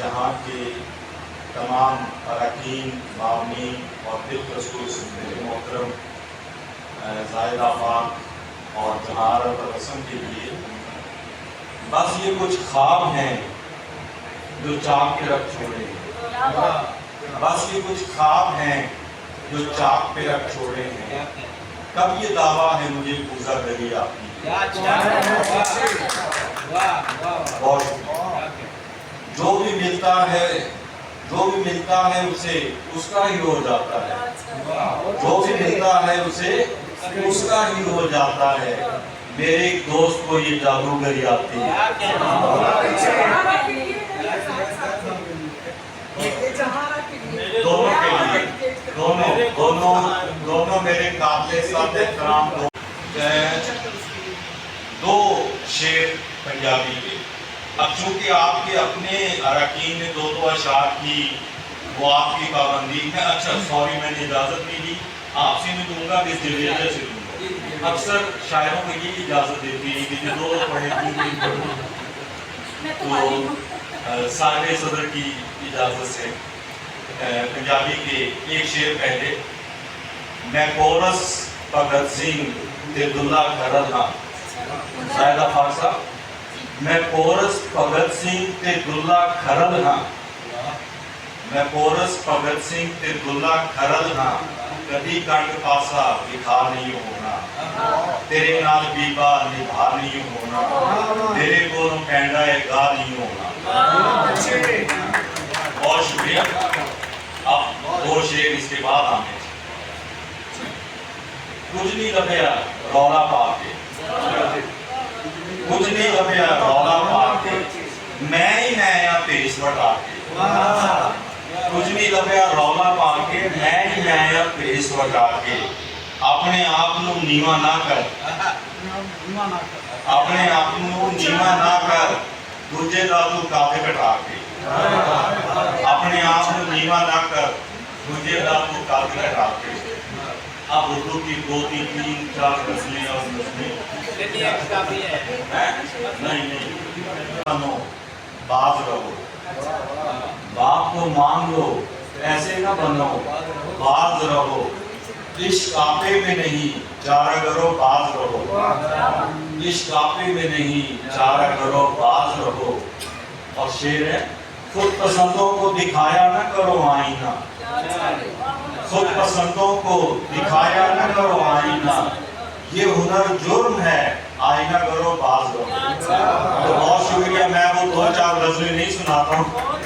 جہاں کے تمام اراکین، معاونین اور بالخصوص میرے محترم زائدہ پاک اور طہارت اور رسم کے لیے بس یہ کچھ خواب ہیں جو چاک پہ رکھ چھوڑے ہیں، بس یہ کچھ خواب ہیں جو چاک پہ رکھ چھوڑے ہیں، کب یہ دعویٰ ہے مجھے پوزا دری آپ کی۔ بہت شکریہ۔ جو بھی ملتا ہے اسے اس کا ہی ہو جاتا ہے، جو بھی ملتا ہے اسے اس کا ہی ہو جاتا ہے، میرے ایک دوست کو یہ جادوگری آتی ہے۔ دونوں کے لیے، دونوں میرے قابل سب احترام دو شعر پنجابی کے۔ اب چونکہ آپ کے اپنے اراکین نے دو اشعار کی، وہ آپ کی پابندی ہے۔ اچھا سوری، میں نے اجازت نہیں دی، آپ سے میں دوں گا کہ اس جویجہ سے دوں گا۔ اکثر شاعروں کو یہ اجازت دیتی ہے کہ جو دو پڑھے تین پڑھوں، تو صاحب صدر کی اجازت سے پنجابی کے ایک شعر پہلے۔ میں کورس بھگت سنگھ تے دلہ کھرل ہاں، زائدہ پاک صاحب، میں کورس بھگت سنگھ تے دلہ کھرل ہاں، میں کورس بھگت سنگھ تے دلہ کھرل ہاں، کدی کنڈ پاسا دکھا نہیں ہونا، تیرے نال بیبا نبھا نہیں ہونا، تیرے کولوں کینڈا ہے گا نہیں ہونا۔ بہت شکریہ۔ اب دو شعر اس کے بعد آنے۔ کچھ نہیں لبیا رولا پا کے، کچھ نہیں لبیا رولا پا کے، میں ہی میں یا پیش وٹا کے، کچھ نہیں لبیا رولا پا کے، میں ہی میں یا پیش وٹا کے، اپنے آپ نو نیواں نہ کر، اپنے آپ نو نیواں نہ کر، دوجے دا تو کابے کٹا کے، اپنے آپ نو نیواں نہ کر، دوجے دا تو کابے کٹا کے۔ اب اردو کی دو تین چار نسلیں اور نسلیں نہیں بنو، باز رہو، باپ کو مانگ لو، ایسے نہ بنو، باز رہو، عشق آپے میں نہیں چارہ کرو باز رہو، عشق آپے میں نہیں چارہ کرو باز رہو۔ اور شعر ہے، خود پسندوں کو دکھایا نہ کرو آئینہ، خود پسندوں کو دکھایا نہ کرو آئینہ، یہ ہنر جرم ہے آئینہ کرو باز رہو۔ تو بہت شکریہ، میں وہ دو چار غزلیں نہیں سناتا ہوں۔